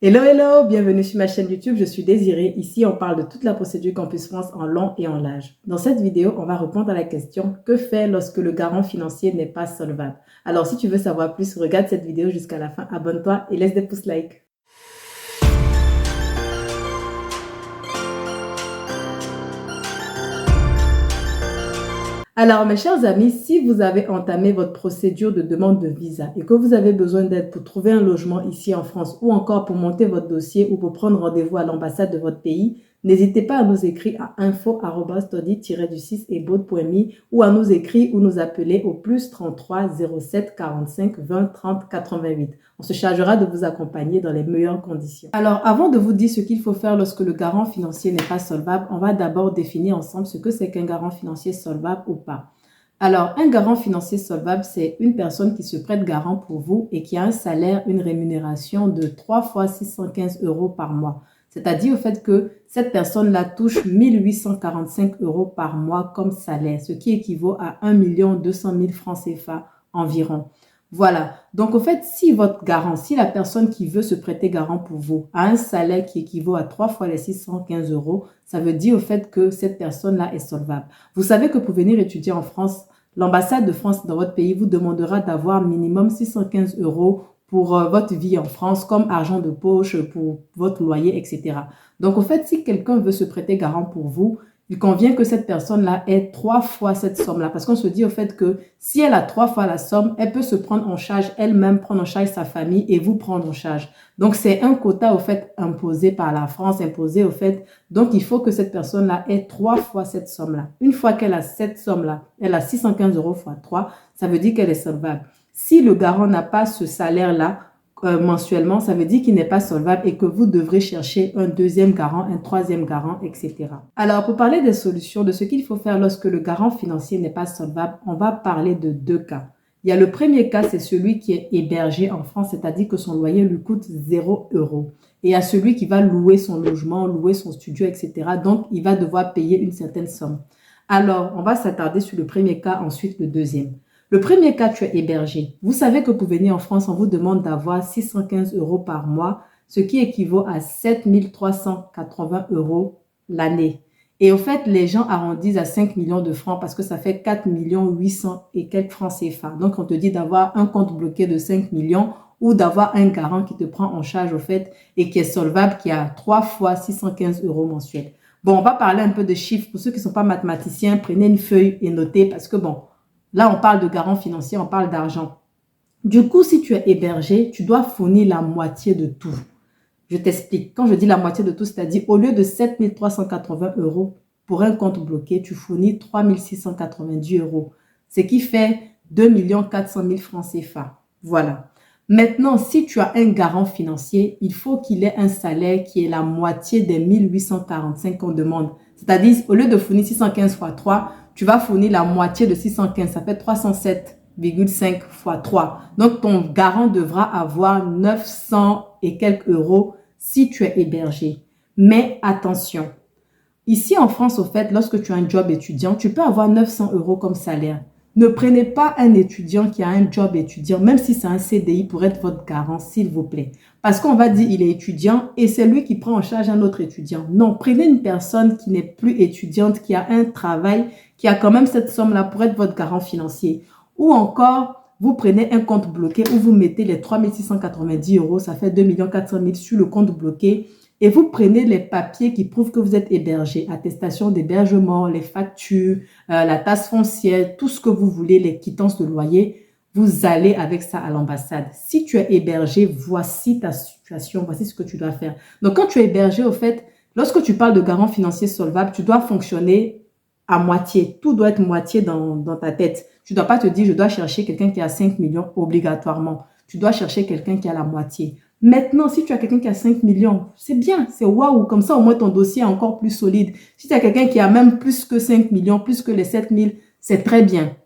Hello, hello, bienvenue sur ma chaîne YouTube, je suis Désirée. Ici, on parle de toute la procédure Campus France en long et en large. Dans cette vidéo, on va répondre à la question « Que faire lorsque le garant financier n'est pas solvable ?» Alors, si tu veux savoir plus, regarde cette vidéo jusqu'à la fin, abonne-toi et laisse des pouces like. Alors, mes chers amis, si vous avez entamé votre procédure de demande de visa et que vous avez besoin d'aide pour trouver un logement ici en France ou encore pour monter votre dossier ou pour prendre rendez-vous à l'ambassade de votre pays, n'hésitez pas à nous écrire à info@study-du6ebaude.me ou à nous écrire ou nous appeler au +33 07 45 20 30 88. On se chargera de vous accompagner dans les meilleures conditions. Alors, avant de vous dire ce qu'il faut faire lorsque le garant financier n'est pas solvable, on va d'abord définir ensemble ce que c'est qu'un garant financier solvable ou pas. Alors, un garant financier solvable, c'est une personne qui se prête garant pour vous et qui a un salaire, une rémunération de 3 fois 615 € par mois. C'est-à-dire au fait que cette personne-là touche 1 845 € par mois comme salaire, ce qui équivaut à 1 200 000 francs CFA environ. Voilà. Donc, au fait, si votre garant, si la personne qui veut se prêter garant pour vous a un salaire qui équivaut à 3 fois les 615 €, ça veut dire au fait que cette personne-là est solvable. Vous savez que pour venir étudier en France, l'ambassade de France dans votre pays vous demandera d'avoir minimum 615 € pour votre vie en France, comme argent de poche, pour votre loyer, etc. Donc, au fait, si quelqu'un veut se prêter garant pour vous, il convient que cette personne-là ait 3 fois cette somme-là. Parce qu'on se dit au fait que si elle a 3 fois la somme, elle peut se prendre en charge elle-même, prendre en charge sa famille et vous prendre en charge. Donc, c'est un quota au fait imposé par la France, imposé au fait. Donc, il faut que cette personne-là ait 3 fois cette somme-là. Une fois qu'elle a cette somme-là, elle a 615 € fois 3, ça veut dire qu'elle est solvable. Si le garant n'a pas ce salaire-là, mensuellement, ça veut dire qu'il n'est pas solvable et que vous devrez chercher un deuxième garant, un troisième garant, etc. Alors, pour parler des solutions, de ce qu'il faut faire lorsque le garant financier n'est pas solvable, on va parler de deux cas. Il y a le premier cas, c'est celui qui est hébergé en France, c'est-à-dire que son loyer lui coûte 0 €. Et il y a celui qui va louer son logement, louer son studio, etc. Donc, il va devoir payer une certaine somme. Alors, on va s'attarder sur le premier cas, ensuite le deuxième. Le premier cas, tu es hébergé. Vous savez que pour venir en France, on vous demande d'avoir 615 € par mois, ce qui équivaut à 7 380 € l'année. Et au fait, les gens arrondissent à 5 millions de francs parce que ça fait 4 800 et quelques francs CFA. Donc, on te dit d'avoir un compte bloqué de 5 millions ou d'avoir un garant qui te prend en charge au fait et qui est solvable, qui a 3 fois 615 € mensuels. Bon, on va parler un peu de chiffres. Pour ceux qui ne sont pas mathématiciens, prenez une feuille et notez parce que bon, là, on parle de garant financier, on parle d'argent. Du coup, si tu es hébergé, tu dois fournir la moitié de tout. Je t'explique. Quand je dis la moitié de tout, c'est-à-dire au lieu de 7 380 € pour un compte bloqué, tu fournis 3 690 €, ce qui fait 2 400 000 francs CFA. Voilà. Maintenant, si tu as un garant financier, il faut qu'il ait un salaire qui est la moitié des 1 845 qu'on demande. C'est-à-dire, au lieu de fournir 615 fois 3, tu vas fournir la moitié de 615, ça fait 307,5 fois 3. Donc, ton garant devra avoir 900 et quelques euros si tu es hébergé. Mais attention, ici en France, au fait, lorsque tu as un job étudiant, tu peux avoir 900 € comme salaire. Ne prenez pas un étudiant qui a un job étudiant, même si c'est un CDI, pour être votre garant, s'il vous plaît. Parce qu'on va dire il est étudiant et c'est lui qui prend en charge un autre étudiant. Non, prenez une personne qui n'est plus étudiante, qui a un travail, qui a quand même cette somme-là pour être votre garant financier. Ou encore, vous prenez un compte bloqué où vous mettez les 3 690 €, ça fait 2 400 000 sur le compte bloqué. Et vous prenez les papiers qui prouvent que vous êtes hébergé, attestation d'hébergement, les factures, la taxe foncière, tout ce que vous voulez, les quittances de loyer. Vous allez avec ça à l'ambassade. Si tu es hébergé, voici ta situation, voici ce que tu dois faire. Donc, quand tu es hébergé, au fait, lorsque tu parles de garant financier solvable, tu dois fonctionner à moitié. Tout doit être moitié dans ta tête. Tu ne dois pas te dire, je dois chercher quelqu'un qui a 5 millions obligatoirement. Tu dois chercher quelqu'un qui a la moitié. Maintenant, si tu as quelqu'un qui a 5 millions, c'est bien, c'est waouh. Comme ça, au moins, ton dossier est encore plus solide. Si tu as quelqu'un qui a même plus que 5 millions, plus que les 7 000, c'est très bien.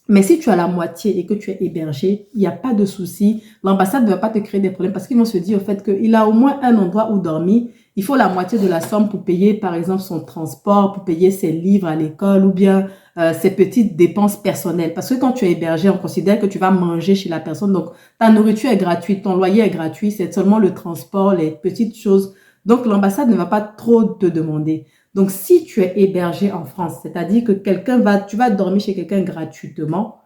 Mais si tu as la moitié et que tu es hébergé, il n'y a pas de souci. L'ambassade ne va pas te créer des problèmes parce qu'ils vont se dire au fait qu'il a au moins un endroit où dormir. Il faut la moitié de la somme pour payer, par exemple, son transport, pour payer ses livres à l'école ou bien ses petites dépenses personnelles. Parce que quand tu es hébergé, on considère que tu vas manger chez la personne. Donc, ta nourriture est gratuite, ton loyer est gratuit, c'est seulement le transport, les petites choses. Donc, l'ambassade ne va pas trop te demander. Donc, si tu es hébergé en France, c'est-à-dire que tu vas dormir chez quelqu'un gratuitement,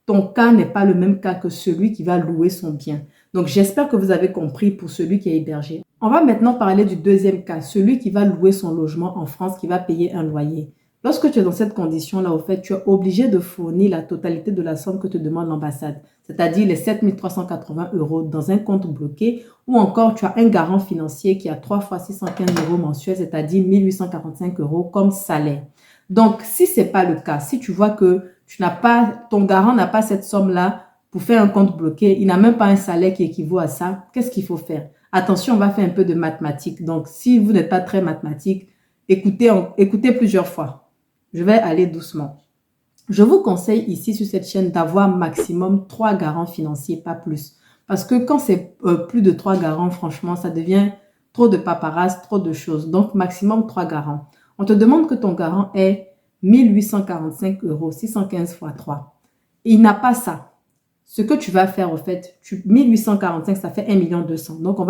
ton cas n'est pas le même cas que celui qui va louer son bien. Donc, j'espère que vous avez compris pour celui qui est hébergé. On va maintenant parler du deuxième cas, celui qui va louer son logement en France, qui va payer un loyer. Lorsque tu es dans cette condition-là, au fait, tu es obligé de fournir la totalité de la somme que te demande l'ambassade, c'est-à-dire les 7 380 € dans un compte bloqué, ou encore tu as un garant financier qui a 3 fois 615 € mensuels, c'est-à-dire 1845 € comme salaire. Donc, si ce n'est pas le cas, si tu vois que ton garant n'a pas cette somme-là pour faire un compte bloqué, il n'a même pas un salaire qui équivaut à ça, qu'est-ce qu'il faut faire? Attention, on va faire un peu de mathématiques. Donc, si vous n'êtes pas très mathématique, écoutez plusieurs fois. Je vais aller doucement. Je vous conseille ici sur cette chaîne d'avoir maximum 3 garants financiers, pas plus. Parce que quand c'est plus de 3 garants, franchement, ça devient trop de paparazzi, trop de choses. Donc, maximum 3 garants. On te demande que ton garant ait 1845 €, 615 fois 3. Il n'a pas ça. Ce que tu vas faire, au fait, 1845, ça fait 1 200 000. Donc, on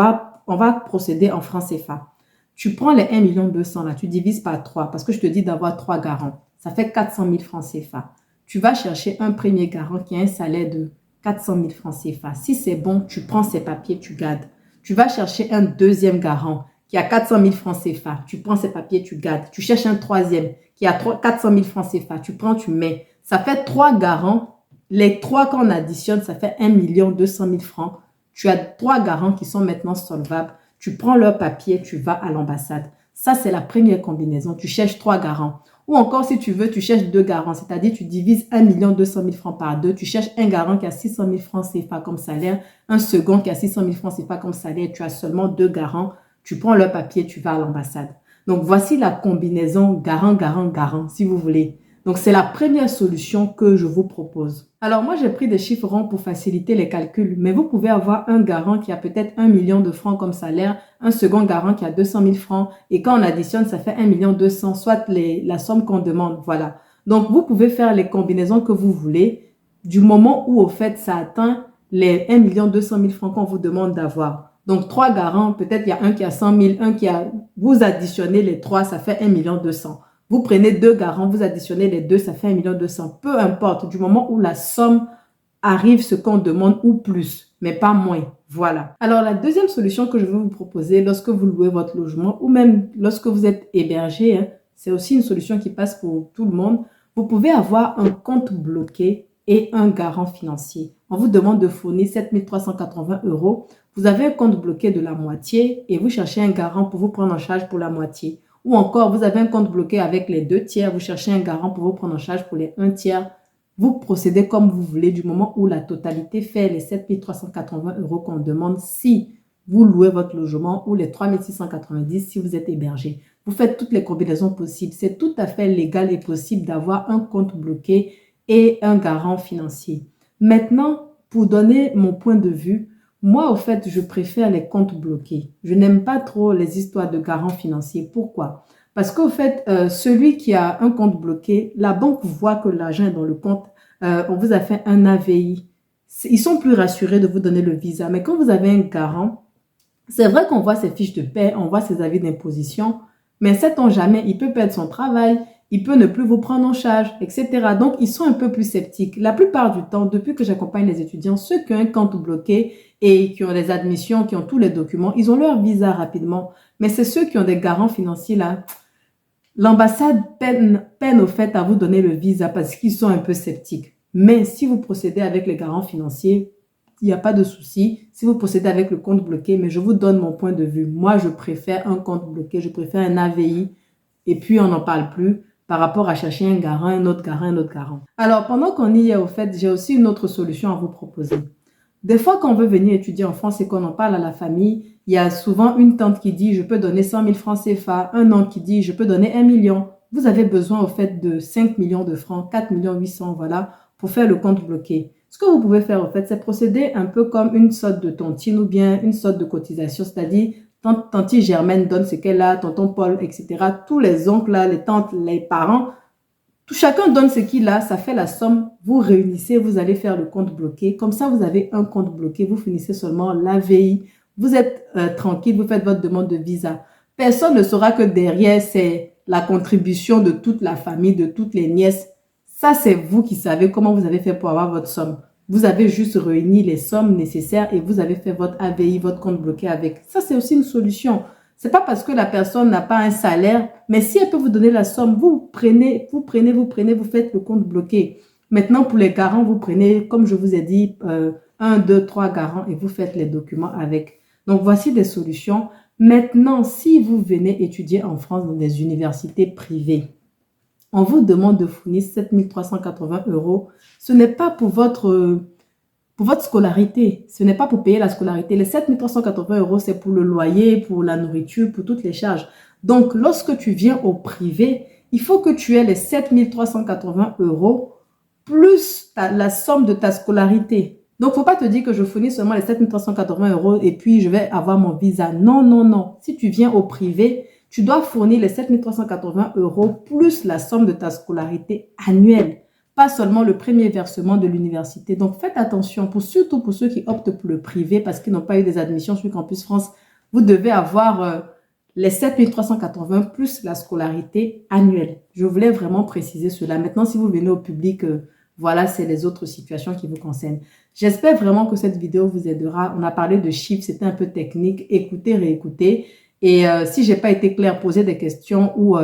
va procéder en francs CFA. Tu prends les 1 200 000 là, tu divises par 3 parce que je te dis d'avoir 3 garants. Ça fait 400 000 francs CFA. Tu vas chercher un premier garant qui a un salaire de 400 000 francs CFA. Si c'est bon, tu prends ses papiers, tu gardes. Tu vas chercher un deuxième garant qui a 400 000 francs CFA. Tu prends ses papiers, tu gardes. Tu cherches un troisième qui a 400 000 francs CFA. Tu prends, tu mets. Ça fait 3 garants. Les 3, quand on additionne, ça fait 1 200 000 francs. Tu as 3 garants qui sont maintenant solvables. Tu prends leur papier, tu vas à l'ambassade. Ça, c'est la première combinaison. Tu cherches 3 garants. Ou encore, si tu veux, tu cherches 2 garants. C'est-à-dire, tu divises 1 200 000 francs par 2. Tu cherches un garant qui a 600 000 francs CFA comme salaire, un second qui a 600 000 francs CFA comme salaire. Tu as seulement 2 garants. Tu prends leur papier, tu vas à l'ambassade. Donc, voici la combinaison garant, garant, garant, si vous voulez. Donc, c'est la première solution que je vous propose. Alors, moi, j'ai pris des chiffres ronds pour faciliter les calculs, mais vous pouvez avoir un garant qui a peut-être 1 million de francs comme salaire, un second garant qui a 200 000 francs, et quand on additionne, ça fait 1 200 000, soit la somme qu'on demande, voilà. Donc, vous pouvez faire les combinaisons que vous voulez, du moment où, au fait, ça atteint les 1 200 000 francs qu'on vous demande d'avoir. Donc, 3 garants, peut-être il y a un qui a 100 000, vous additionnez les 3, ça fait 1 200 000. Vous prenez 2 garants, vous additionnez les 2, ça fait 1 200 000. Peu importe, du moment où la somme arrive ce qu'on demande ou plus, mais pas moins. Voilà. Alors, la deuxième solution que je veux vous proposer lorsque vous louez votre logement ou même lorsque vous êtes hébergé, c'est aussi une solution qui passe pour tout le monde. Vous pouvez avoir un compte bloqué et un garant financier. On vous demande de fournir 7 380 €. Vous avez un compte bloqué de la moitié et vous cherchez un garant pour vous prendre en charge pour la moitié. Ou encore, vous avez un compte bloqué avec les 2 tiers, vous cherchez un garant pour vous prendre en charge pour les 1 tiers. Vous procédez comme vous voulez du moment où la totalité fait les 7 380 € qu'on demande si vous louez votre logement ou les 3 690 si vous êtes hébergé. Vous faites toutes les combinaisons possibles. C'est tout à fait légal et possible d'avoir un compte bloqué et un garant financier. Maintenant, pour donner mon point de vue, moi, au fait, je préfère les comptes bloqués. Je n'aime pas trop les histoires de garants financiers. Pourquoi? Parce qu'au fait, celui qui a un compte bloqué, la banque voit que l'argent est dans le compte. On vous a fait un AVI. Ils sont plus rassurés de vous donner le visa. Mais quand vous avez un garant, c'est vrai qu'on voit ses fiches de paie, on voit ses avis d'imposition, mais sait-on jamais, il peut perdre son travail, il peut ne plus vous prendre en charge, etc. Donc, ils sont un peu plus sceptiques. La plupart du temps, depuis que j'accompagne les étudiants, ceux qui ont un compte bloqué et qui ont les admissions, qui ont tous les documents, ils ont leur visa rapidement. Mais c'est ceux qui ont des garants financiers là. L'ambassade peine au fait à vous donner le visa parce qu'ils sont un peu sceptiques. Mais si vous procédez avec les garants financiers, il n'y a pas de souci. Si vous procédez avec le compte bloqué, mais je vous donne mon point de vue. Moi, je préfère un compte bloqué, je préfère un AVI et puis on n'en parle plus par rapport à chercher un garant, un autre garant, un autre garant. Alors, pendant qu'on y est, au fait, j'ai aussi une autre solution à vous proposer. Des fois, quand on veut venir étudier en France et qu'on en parle à la famille, il y a souvent une tante qui dit « je peux donner 100 000 francs CFA », un oncle qui dit « je peux donner 1 million ». Vous avez besoin au fait de 5 millions de francs, 4 800 000, voilà, pour faire le compte bloqué. Ce que vous pouvez faire au fait, c'est procéder un peu comme une sorte de tontine ou bien une sorte de cotisation, c'est-à-dire tante Germaine donne ce qu'elle a, tonton Paul, etc. Tous les oncles, là, les tantes, les parents Chacun donne ce qu'il a, ça fait la somme. Vous réunissez, vous allez faire le compte bloqué. Comme ça, vous avez un compte bloqué. Vous finissez seulement l'AVI. Vous êtes tranquille, vous faites votre demande de visa. Personne ne saura que derrière, c'est la contribution de toute la famille, de toutes les nièces. Ça, c'est vous qui savez comment vous avez fait pour avoir votre somme. Vous avez juste réuni les sommes nécessaires et vous avez fait votre AVI, votre compte bloqué avec. Ça, c'est aussi une solution. C'est pas parce que la personne n'a pas un salaire, mais si elle peut vous donner la somme, vous prenez, vous faites le compte bloqué. Maintenant, pour les garants, vous prenez, comme je vous ai dit, 1, 2, 3 garants et vous faites les documents avec. Donc, voici des solutions. Maintenant, si vous venez étudier en France dans des universités privées, on vous demande de fournir 7 380 €. Ce n'est pas pour votre scolarité. Ce n'est pas pour payer la scolarité. Les 7 380 €, c'est pour le loyer, pour la nourriture, pour toutes les charges. Donc, lorsque tu viens au privé, il faut que tu aies les 7 380 € plus la somme de ta scolarité. Donc, il ne faut pas te dire que je fournis seulement les 7 380 € et puis je vais avoir mon visa. Non, non, non. Si tu viens au privé, tu dois fournir les 7 380 € plus la somme de ta scolarité annuelle. Pas seulement le premier versement de l'université. Donc, faites attention, surtout pour ceux qui optent pour le privé parce qu'ils n'ont pas eu des admissions sur Campus France. Vous devez avoir les 7 380 plus la scolarité annuelle. Je voulais vraiment préciser cela. Maintenant, si vous venez au public, voilà, c'est les autres situations qui vous concernent. J'espère vraiment que cette vidéo vous aidera. On a parlé de chiffres, c'était un peu technique. Écoutez, réécoutez. Et si je n'ai pas été claire, posez des questions ou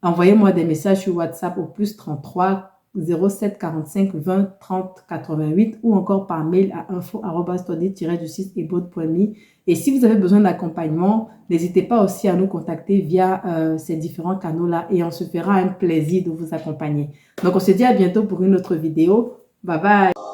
envoyez-moi des messages sur WhatsApp au +33 07 45 20 30 88 ou encore par mail à info@study-du6ebod.me. Et si vous avez besoin d'accompagnement, n'hésitez pas aussi à nous contacter via ces différents canaux-là et on se fera un plaisir de vous accompagner. Donc, on se dit à bientôt pour une autre vidéo. Bye bye!